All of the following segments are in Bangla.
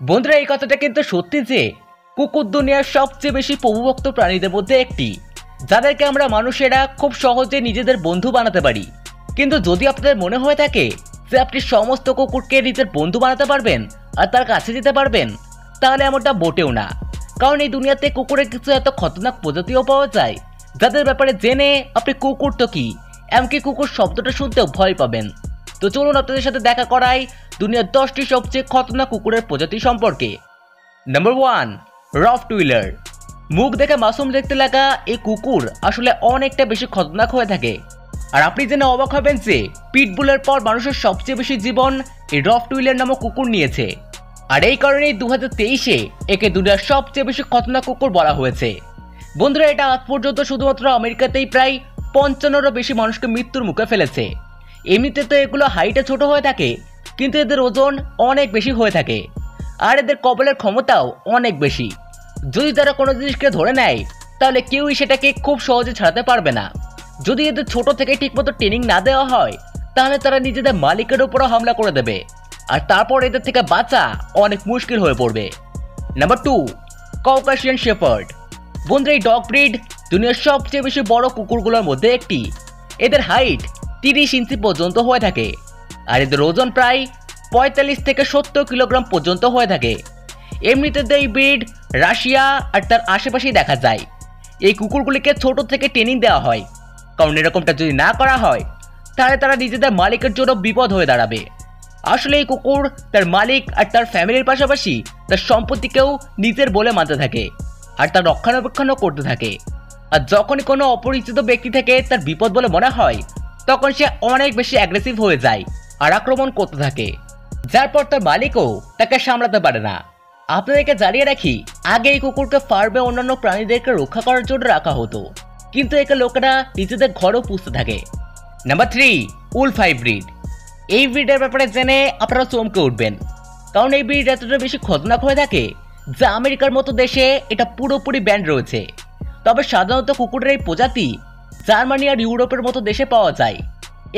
বন্ধুরা এই কথাটা কিন্তু সত্যি যে কুকুর দুনিয়ার সবচেয়ে বেশি প্রভুভক্ত প্রাণীদের মধ্যে একটি, যাদেরকে আমরা মানুষেরা খুব সহজে নিজেদের বন্ধু বানাতে পারি। কিন্তু যদি আপনাদের মনে হয়ে থাকে যে আপনি সমস্ত কুকুরকে নিজের বন্ধু বানাতে পারবেন আর তার কাছে যেতে পারবেন, তাহলে এমনটা মোটেও না। কারণ এই দুনিয়াতে কুকুরের কিছু এত খতরনাক প্রজাতিও পাওয়া যায়, যাদের ব্যাপারে জেনে আপনি কুকুর তো কি, এমনকি কুকুর শব্দটা শুনতেও ভয় পাবেন। তো চলুন আপনাদের সাথে দেখা করাই দুনিয়ার 10টি সবচেয়ে খতরনাক কুকুরের প্রজাতি সম্পর্কে। Number 1, Rottweiler. মুখ দেখে মাসুম দেখতে লাগা এই কুকুর আসলে অনেকটা বেশি খতরনাক হয়ে থাকে। আর আপনি জেনে অবাক হবেন যে পিটবুলের পর মানুষের সবচেয়ে বেশি জীবন এই রটওয়েলার নামক কুকুর নিয়েছে। আর এই কারণেই 2023-এ একে দুনিয়ার সবচেয়ে বেশি খতরনাক কুকুর বলা হয়েছে। বন্ধুরা, এটা আজ পর্যন্ত শুধুমাত্র আমেরিকাতেই প্রায় 55-এরও বেশি মানুষকে মৃত্যুর মুখে ফেলেছে। এমনিতে তো এগুলো হাইটে ছোট হয়ে থাকে, কিন্তু এদের ওজন অনেক বেশি হয়ে থাকে আর এদের কবলের ক্ষমতাও অনেক বেশি। যদি তারা কোনো জিনিসকে ধরে নেয় তাহলে কেউই সেটাকে খুব সহজে ছাড়াতে পারবে না। যদি এদের ছোট থেকে ঠিকমতো ট্রেনিং না দেওয়া হয় তাহলে তারা নিজেদের মালিকের উপরও হামলা করে দেবে, আর তারপর এদের থেকে বাঁচা অনেক মুশকিল হয়ে পড়বে। Number 2, Caucasian shepherd. বন্ধুরা, এই ডগ ব্রিড দুনিয়ার সবচেয়ে বেশি বড় কুকুরগুলোর মধ্যে একটি। এদের হাইট 30 ইঞ্চি পর্যন্ত হয়ে থাকে আর এদের ওজন প্রায় 45 থেকে 70 কিলোগ্রাম পর্যন্ত হয়ে থাকে। এমনিতে এই ব্রিড রাশিয়া আর তার আশেপাশেই দেখা যায়। এই কুকুরগুলিকে ছোট থেকে ট্রেনিং দেওয়া হয়, কারণ এরকমটা যদি না করা হয় তাহলে তারা নিজেদের মালিকের জন্য বিপদ হয়ে দাঁড়াবে। আসলে এই কুকুর তার মালিক আর তার ফ্যামিলির পাশাপাশি তার সম্পত্তিকেও নিজের বলে মানতে থাকে আর তার রক্ষণাবেক্ষণও করতে থাকে। আর যখনই কোনো অপরিচিত ব্যক্তি থেকে তার বিপদ বলে মনে হয় তখন সে অনেক বেশি অ্যাগ্রেসিভ হয়ে যায় আর আক্রমণ করতে থাকে, যার পর তার মালিকও তাকে সামলাতে পারে না। আপনাদেরকে জানিয়ে রাখি, আগে এই কুকুরকে ফার্মে অন্যান্য প্রাণীদেরকে রক্ষা করার জন্য রাখা হতো, কিন্তু একে লোকেরা নিজেদের ঘরেও পুষতে থাকে। Number 3, Wolf hybrid. এই ব্রিডের ব্যাপারে জেনে আপনারা চমকে উঠবেন, কারণ এই ব্রিড এতটা বেশি খতরনাক হয়ে থাকে যে আমেরিকার মতো দেশে এটা পুরোপুরি ব্যান রয়েছে। তবে সাধারণত কুকুরের এই প্রজাতি জার্মানি আর ইউরোপের মতো দেশে পাওয়া যায়।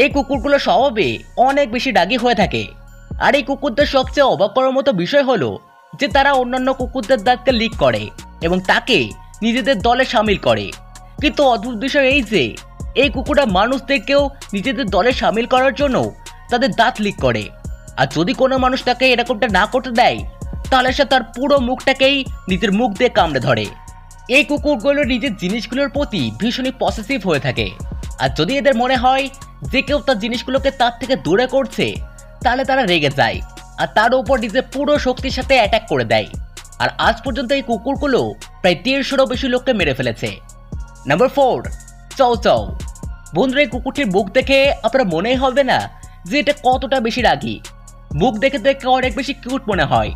এই কুকুরগুলো স্বভাবে অনেক বেশি রাগী হয়ে থাকে, আর এই কুকুরদের সবচেয়ে অবাক করার মতো বিষয় হলো যে তারা অন্যান্য কুকুরদের দাঁতকে লিক করে এবং তাকে নিজেদের দলে সামিল করে। কিন্তু অদ্ভুত বিষয় এই যে এই কুকুররা মানুষদেরকেও নিজেদের দলে সামিল করার জন্য তাদের দাঁত লিক করে, আর যদি কোনো মানুষ তাকে এরকমটা না করতে দেয় তাহলে সে তার পুরো মুখটাকেই নিজের মুখ দিয়ে কামড়ে ধরে। এই কুকুরগুলো নিজের জিনিসগুলোর প্রতি ভীষণই পসেসিভ হয়ে থাকে, আর যদি এদের মনে হয় যে কেউ তার জিনিসগুলোকে তার থেকে দূরে করছে তাহলে তারা রেগে যায় আর তার উপর নিজের পুরো শক্তির সাথে অ্যাটাক করে দেয়। আর আজ পর্যন্ত এই কুকুরগুলো প্রায় 150-এরও বেশি লোককে মেরে ফেলেছে। নাম্বার 4, চাও চাও। বন্ধুরা, এই কুকুরটির মুখ দেখে আপনার মনেই হবে না যে এটা কতটা বেশি রাগী। মুখ দেখে তো একে অনেক বেশি কিউট মনে হয়,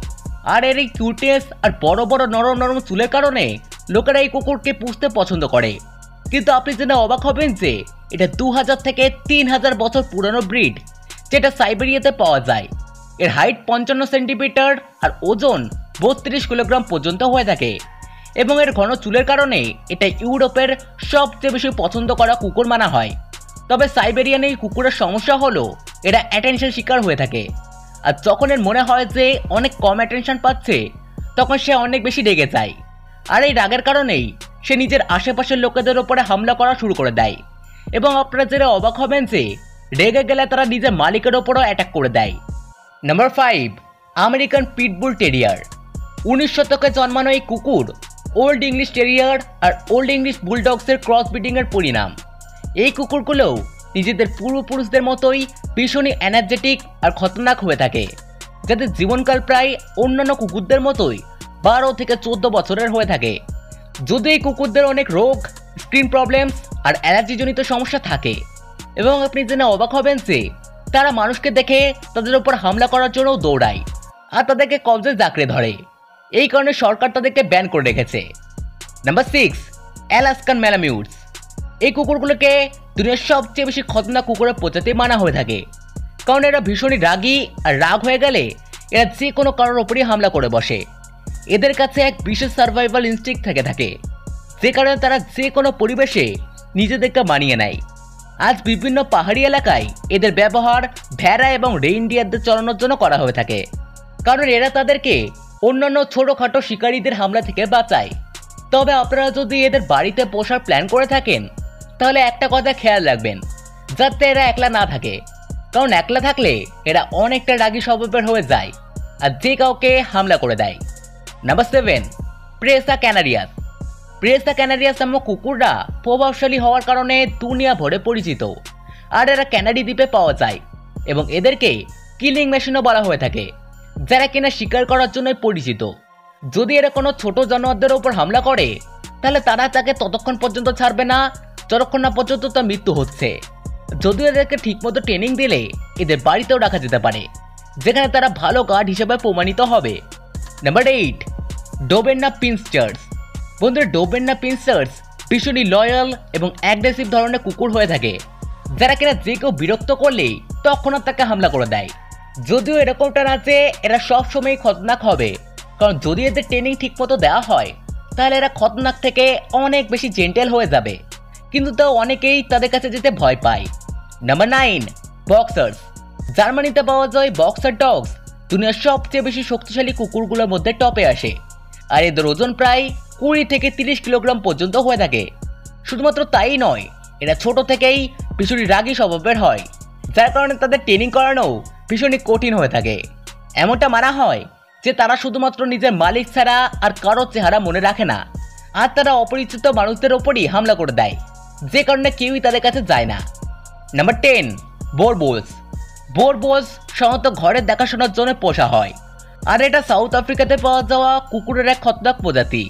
আর এর এই কিউটনেস আর বড় বড় নরম নরম চুলের কারণে লোকেরা এই কুকুরকে পুষতে পছন্দ করে। কিন্তু আপনি জেনে অবাক হবেন যে এটা 2000 থেকে 3000 বছর পুরানো ব্রিড, যেটা সাইবেরিয়াতে পাওয়া যায়। এর হাইট 55 সেন্টিমিটার আর ওজন 32 কিলোগ্রাম পর্যন্ত হয়ে থাকে, এবং এর ঘন চুলের কারণে এটা ইউরোপের সবচেয়ে বেশি পছন্দ করা কুকুর মানা হয়। তবে সাইবেরিয়ান এই কুকুরের সমস্যা হলো এরা অ্যাটেনশন শিকার হয়ে থাকে, আর যখন এর মনে হয় যে অনেক কম অ্যাটেনশন পাচ্ছে তখন সে অনেক বেশি রেগে যায়। আর এই রাগের কারণেই সে নিজের আশেপাশের লোকেদের উপরে হামলা করা শুরু করে দেয়, এবং আপনারা জেনে অবাক হবেন যে রেগে গেলে তারা নিজের মালিকের ওপরও অ্যাটাক করে দেয়। Number 5, American pitbull terrier. 19 শতকে জন্মানো এই কুকুর ওল্ড ইংলিশ টেরিয়ার আর ওল্ড ইংলিশ বুলডগসের ক্রস ব্রিডিংয়ের পরিণাম। এই কুকুরগুলোও নিজেদের পূর্বপুরুষদের মতোই ভীষণই এনার্জেটিক আর খতরনাক হয়ে থাকে, যাদের জীবনকাল প্রায় অন্যান্য কুকুরদের মতোই 12 থেকে 14 বছরের হয়ে থাকে। যদি এই কুকুরদের অনেক রোগ, স্কিন প্রবলেমস আর অ্যালার্জিজনিত সমস্যা থাকে, এবং আপনি জেনে অবাক হবেন যে তারা মানুষকে দেখে তাদের উপর হামলা করার জন্য দৌড়ায় আর তাদেরকে কবজে জাঁকড়ে ধরে। এই কারণে সরকার তাদেরকে ব্যান করে রেখেছে। Number 6, Alaskan ম্যালামিউটস। এই কুকুরগুলোকে দুনিয়ার সবচেয়ে বেশি খতরনাক কুকুরের প্রজাতি মানা হয়ে থাকে, কারণ এরা ভীষণই রাগী, আর রাগ হয়ে গেলে এরা যে কোনো কারোর ওপরই হামলা করে বসে। এদের কাছে এক বিশেষ সার্ভাইভাল ইনস্টিংক্ট থেকে থাকে, যে কারণে তারা যে কোনো পরিবেশে নিজেদেরকে মানিয়ে নেয়। আজ বিভিন্ন পাহাড়ি এলাকায় এদের ব্যবহার ভেড়া এবং রেইনডিয়ারদের চড়ানোর জন্য করা হয়ে থাকে, কারণ এরা তাদেরকে অন্যান্য ছোটখাটো শিকারীদের হামলা থেকে বাঁচায়। তবে আপনারা যদি এদের বাড়িতে পোষার প্ল্যান করে থাকেন তাহলে একটা কথা খেয়াল রাখবেন, যাতে এরা একলা না থাকে, কারণ একলা থাকলে এরা অনেকটা রাগী স্বভাবের হয়ে যায় আর যে কাউকে হামলা করে দেয়। Number 7, Presa Canarios. Presa Canarios নামক কুকুররা প্রভাবশালী হওয়ার কারণে দুনিয়া ভরে পরিচিত, আর এরা ক্যানারি দ্বীপে পাওয়া যায় এবং এদেরকে কিলিং মেশিনও বলা হয়ে থাকে, যারা কিনা শিকার করার জন্যই পরিচিত। যদি এরা কোনো ছোট জানোয়ারদের উপর হামলা করে তাহলে তারা তাকে ততক্ষণ পর্যন্ত ছাড়বে না যতক্ষণ না পর্যন্ত তার মৃত্যু হচ্ছে। যদিও এদেরকে ঠিকমতো ট্রেনিং দিলে এদের বাড়িতেও রাখা যেতে পারে, যেখানে তারা ভালো গার্ড হিসেবে প্রমাণিত হবে। নাম্বার 8, ডোবেরনা পিনচার্স। বন্ধুরা, ডোবেরনা পিনচার্স ভীষণই লয়াল এবং অ্যাগ্রেসিভ ধরনের কুকুর হয়ে থাকে, যারা কিনা যে কেউ বিরক্ত করলেই তৎক্ষণাৎ তাকে হামলা করে দেয়। যদিও এরকমটা না যে এরা সবসময় খতরনাক হবে, কারণ যদি এদের ট্রেনিং ঠিকমতো দেওয়া হয় তাহলে এরা খতরনাক থেকে অনেক বেশি জেন্টেল হয়ে যাবে, কিন্তু তাও অনেকেই তাদের কাছে যেতে ভয় পায়। নাম্বার 9, বক্সার্স। জার্মানিতে পাওয়া যায় বক্সার ডগস দুনিয়ার সবচেয়ে বেশি শক্তিশালী কুকুরগুলোর মধ্যে টপে আসে, আর এদের ওজন প্রায় 20 থেকে 30 কিলোগ্রাম পর্যন্ত হয়ে থাকে। শুধুমাত্র তাই নয়, এরা ছোট থেকেই ভীষণই রাগী স্বভাবের হয়, যার কারণে তাদের ট্রেনিং করানো ভীষণই কঠিন হয়ে থাকে। এমনটা মানা হয় যে তারা শুধুমাত্র নিজের মালিক ছাড়া আর কারোর চেহারা মনে রাখে না, আর তারা অপরিচিত মানুষদের ওপরই হামলা করে দেয়, যে কারণে কেউই তাদের কাছে যায় না। নাম্বার 10, বোরবোলস। বোরবোলস সাধারণত ঘরের দেখাশোনার জন্য পোষা হয়, আর এটা সাউথ আফ্রিকাতে পাওয়া যাওয়া কুকুরের এক খতরনাক প্রজাতি।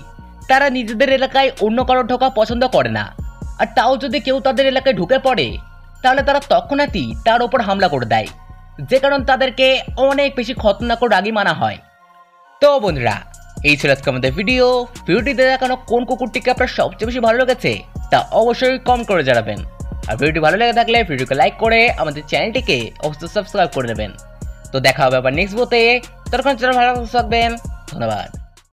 তারা নিজেদের এলাকায় অন্য কারো ঢোকা পছন্দ করে না, আর তাও যদি কেউ তাদের এলাকায় ঢুকে পড়ে তাহলে তারা তৎক্ষণাৎই তার ওপর হামলা করে দেয়, যে কারণে তাদেরকে অনেক বেশি খতরনাক ও রাগী মানা হয়। তো বন্ধুরা, এই ছিল আজকে আমাদের ভিডিওটিতে দেখানো কোন কুকুরটিকে আপনার সবচেয়ে বেশি ভালো লেগেছে তা অবশ্যই কমেন্ট করে জানাবেন। আর ভিডিওটি ভালো লেগে থাকলে ভিডিওকে লাইক করে আমাদের চ্যানেলটিকে অবশ্যই সাবস্ক্রাইব করে নেবেন। তো দেখা হবে আবার নেক্সট ভিডিওতে, ততক্ষণ ভালো থাকবেন। ধন্যবাদ।